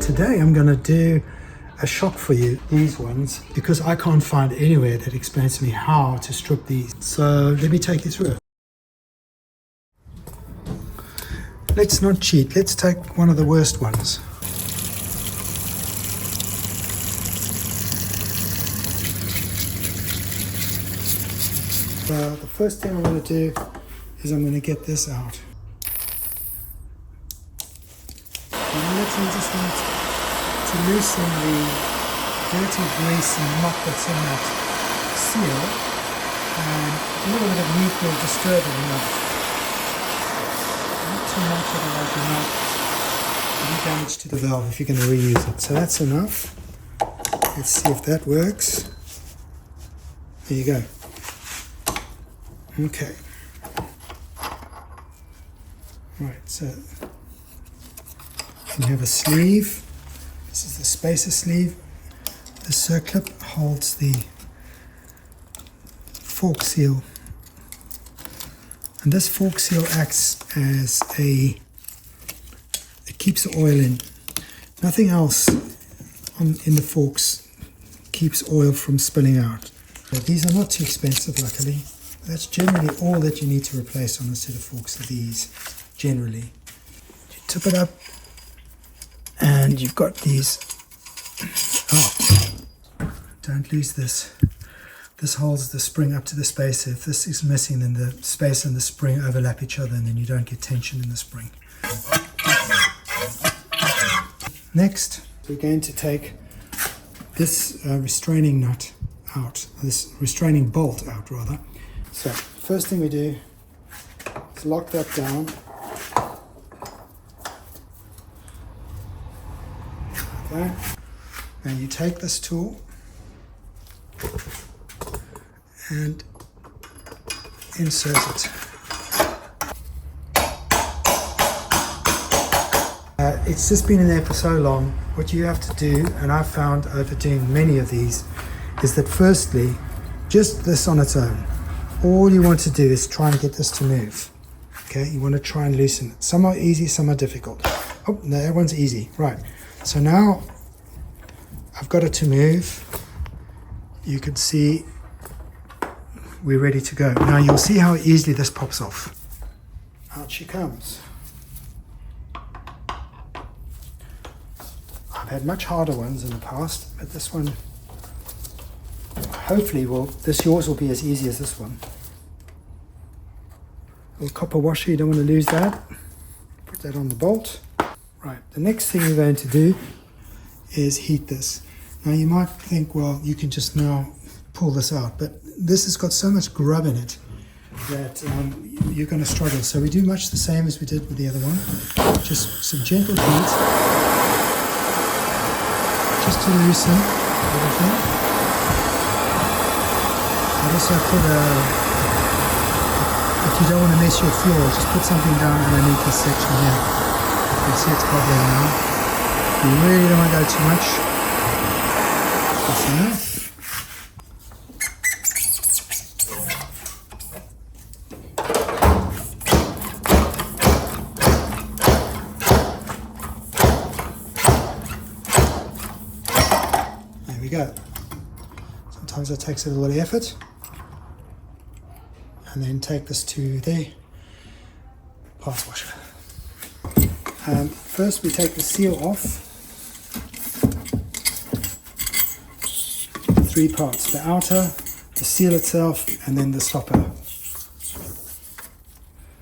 Today I'm going to do a shop for you, these ones, because I can't find anywhere that explains to me how to strip these. So let me take you through it. Let's not cheat, let's take one of the worst ones. So the first thing I'm going to do is I'm going to get this out. And let's just want to loosen the dirty grease and muck that's in that seal, and a little bit of meat will disturb it enough. Not too much, otherwise you're not any damage to the valve if you're going to reuse it. So that's enough. Let's see if that works. There you go. Okay. Right, so you have a sleeve. This is the spacer sleeve. The circlip holds the fork seal. And this fork seal acts as it keeps the oil in. Nothing else in the forks keeps oil from spilling out. But these are not too expensive, luckily. That's generally all that you need to replace on a set of forks are these, generally. You tip it up and you've got these. Oh, don't lose this. This holds the spring up to the spacer. If this is missing, then the spacer and the spring overlap each other and then you don't get tension in the spring. Next, we're going to take this restraining nut out, this restraining bolt out rather. So, first thing we do is lock that down. Okay. Now you take this tool and insert it. It's just been in there for so long. What you have to do, and I've found over doing many of these, is that firstly, just this on its own, all you want to do is try and get this to move. Okay, you want to try and loosen it. Some are easy, some are difficult. Oh, no, that one's easy. Right, so now I've got it to move. You can see we're ready to go. Now you'll see how easily this pops off. Out she comes. I've had much harder ones in the past, but this one, hopefully, yours will be as easy as this one. A little copper washer, you don't want to lose that. Put that on the bolt. Right, the next thing you're going to do is heat this. Now you might think, well, you can just now pull this out, but this has got so much grub in it that you're going to struggle. So we do much the same as we did with the other one. Just some gentle heat, just to loosen everything. And also put if you don't want to mess your floor, just put something down underneath this section here. You can see it's bubbling now. You really don't want to go too much. That's enough. There we go. Sometimes it takes a little effort. And then take this to the parts washer. First we take the seal off. 3 parts, the outer, the seal itself, and then the stopper.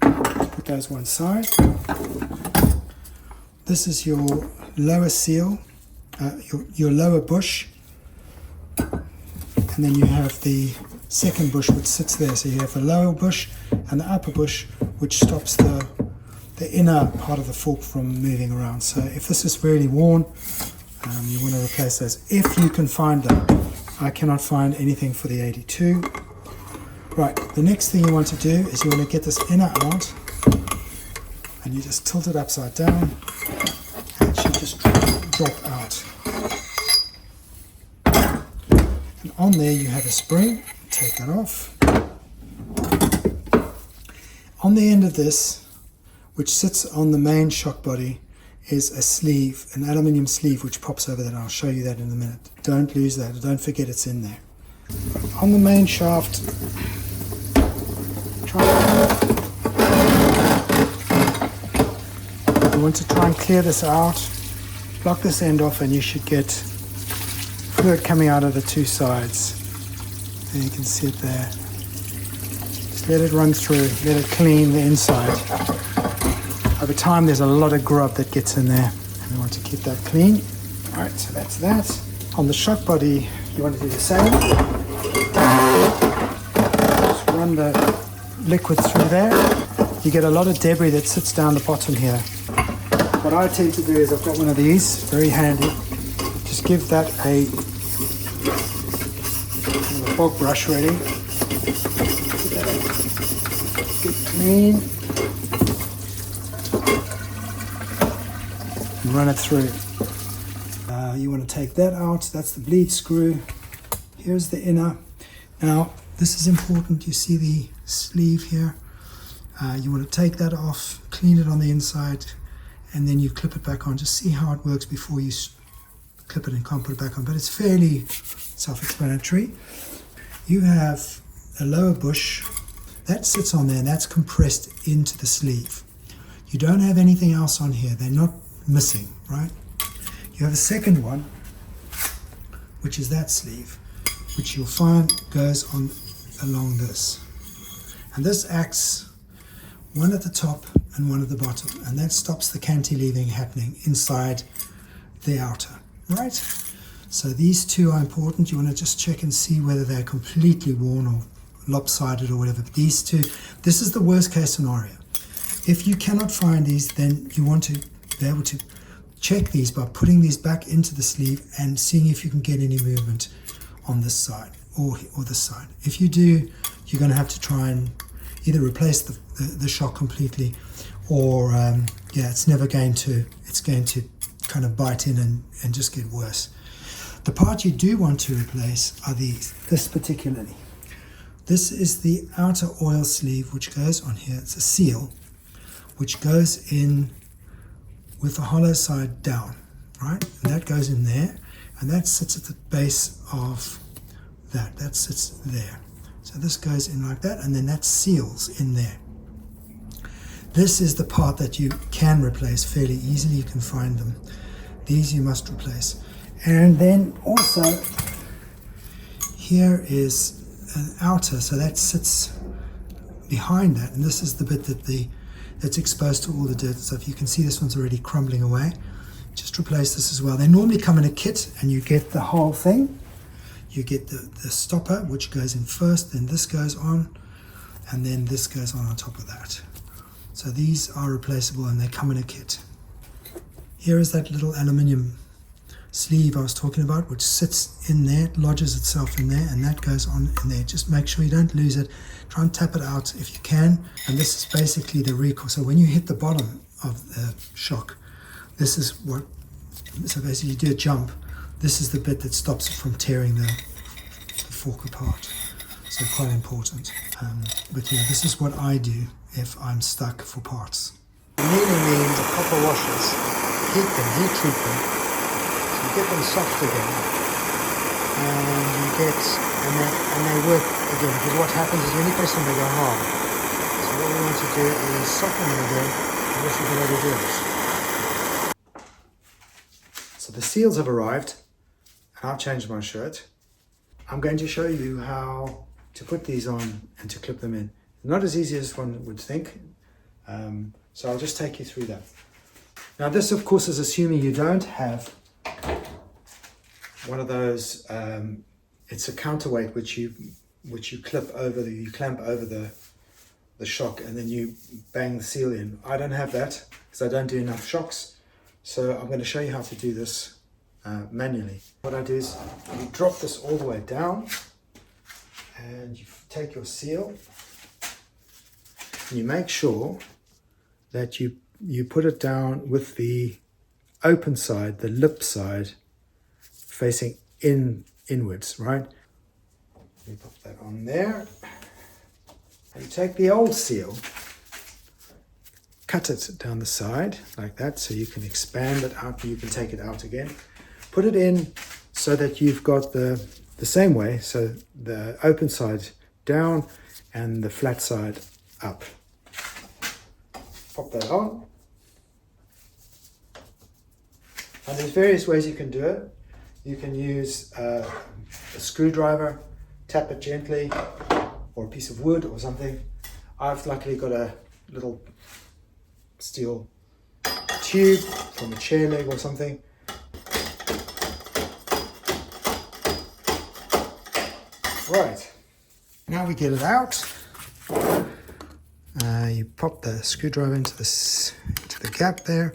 Put those one side. This is your lower seal, your lower bush, and then you have the second bush which sits there. So you have the lower bush and the upper bush which stops the inner part of the fork from moving around. So if this is really worn, you want to replace those if you can find them. I cannot find anything for the 82. Right, the next thing you want to do is you want to get this inner out and you just tilt it upside down and it should just drop out. And on there you have a spring. Take that off. On the end of this, which sits on the main shock body, is a sleeve, an aluminium sleeve which pops over that. I'll show you that in a minute. Don't lose that, don't forget it's in there. On the main shaft, you want to try and clear this out, block this end off, and you should get fluid coming out of the two sides. And you can see it there. Just let it run through, let it clean the inside. Over time there's a lot of grub that gets in there, and we want to keep that clean. Alright, so that's that. On the shock body, you want to do the same. Just run the liquid through there. You get a lot of debris that sits down the bottom here. What I tend to do is, I've got one of these, very handy. Just give that a bog brush ready. Get clean. And run it through. You want to take that out. That's the bleed screw. Here's the inner. Now, this is important. You see the sleeve here. You want to take that off, clean it on the inside, and then you clip it back on. Just see how it works before you clip it and can't put it back on. But it's fairly self-explanatory. You have a lower bush that sits on there, and that's compressed into the sleeve. You don't have anything else on here. They're not missing, right? You have a second one, which is that sleeve, which you'll find goes on along this. And this acts one at the top and one at the bottom, and that stops the cantilevering happening inside the outer, right? So these two are important. You want to just check and see whether they're completely worn or lopsided or whatever. But these two, this is the worst case scenario. If you cannot find these, then you want to be able to check these by putting these back into the sleeve and seeing if you can get any movement on this side or this side. If you do, you're going to have to try and either replace the shock completely, or it's going to kind of bite in and just get worse. The part you do want to replace are this particularly. This is the outer oil sleeve which goes on here. It's a seal which goes in with the hollow side down, right? And that goes in there, and that sits at the base of that sits there. So this goes in like that, and then that seals in there. This is the part that you can replace fairly easily. You can find them. These you must replace. And then also here is an outer, so that sits behind that, and this is the bit that's exposed to all the dirt and stuff. You can see this one's already crumbling away. Just replace this as well. They normally come in a kit, and you get the whole thing. You get the stopper, which goes in first, then this goes on, and then this goes on top of that. So these are replaceable, and they come in a kit. Here is that little aluminium sleeve I was talking about, which sits in there, lodges itself in there, and that goes on in there. Just make sure you don't lose it. Try and tap it out if you can. And this is basically the recoil. So when you hit the bottom of the shock, this is so basically you do a jump. This is the bit that stops it from tearing the fork apart. So quite important. But yeah, this is what I do if I'm stuck for parts. Annealing means the copper washers, heat treat them, so you get them soft again, and they work again, because what happens is when you press them they go hard. So what we want to do is soften them again, and this is the way to do it. So the seals have arrived, and I've changed my shirt. I'm going to show you how to put these on and to clip them in. Not as easy as one would think, so I'll just take you through that. Now this of course is assuming you don't have one of those, it's a counterweight which you clip over, you clamp over the shock, and then you bang the seal in. I don't have that because I don't do enough shocks, so I'm going to show you how to do this manually. What I do is you drop this all the way down, and you take your seal, and you make sure that you put it down with the open side, the lip side, facing inwards, right? You put that on there, and you take the old seal cut it down the side like that, so you can expand it out and you can take it out again. Put it in so that you've got the same way, so the open side down and the flat side up. Pop that on. And there's various ways you can do it. You can use a screwdriver, tap it gently, or a piece of wood or something. I've luckily got a little steel tube from a chair leg or something. Right, now we get it out. You pop the screwdriver into the gap there,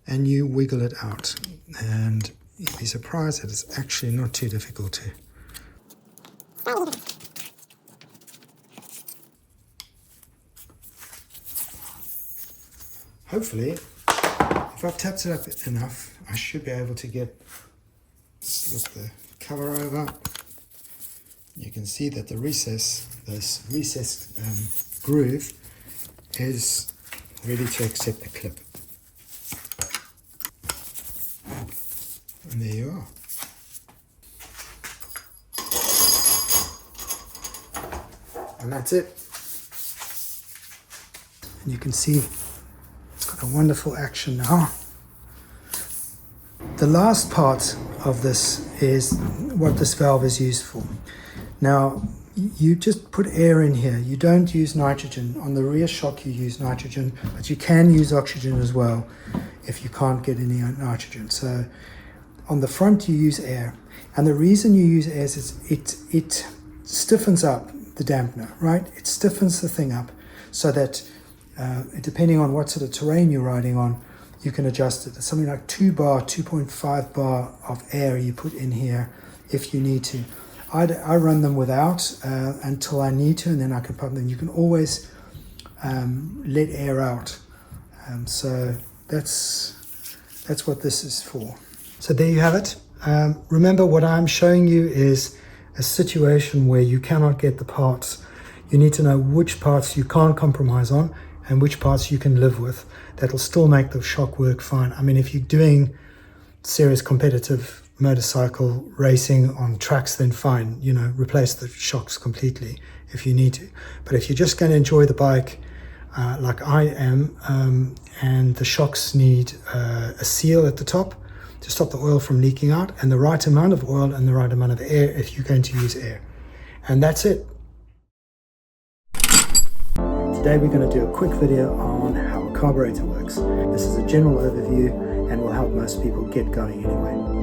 and you wiggle it out. And you'd be surprised that it's actually not too difficult to. Hopefully, if I've tapped it up enough, I should be able to get, lift the cover over. You can see that the this recessed groove is ready to accept the clip. And there you are. And that's it. And you can see it's got a wonderful action now. The last part of this is what this valve is used for. Now, you just put air in here. You don't use nitrogen. On the rear shock you use nitrogen, but you can use oxygen as well if you can't get any nitrogen. So on the front you use air. And the reason you use air is it stiffens up the dampener, right? It stiffens the thing up so that depending on what sort of terrain you're riding on, you can adjust it. It's something like 2.5 bar of air you put in here if you need to. I run them without until I need to, and then I can pump them. You can always let air out. So that's what this is for. So there you have it. Remember, what I'm showing you is a situation where you cannot get the parts. You need to know which parts you can't compromise on and which parts you can live with. That'll still make the shock work fine. I mean, if you're doing serious competitive motorcycle racing on tracks, then fine, you know, replace the shocks completely if you need to. But if you're just going to enjoy the bike like I am, and the shocks need a seal at the top to stop the oil from leaking out, and the right amount of oil and the right amount of air if you're going to use air. And that's it. Today we're going to do a quick video on how a carburetor works. This is a general overview and will help most people get going anyway.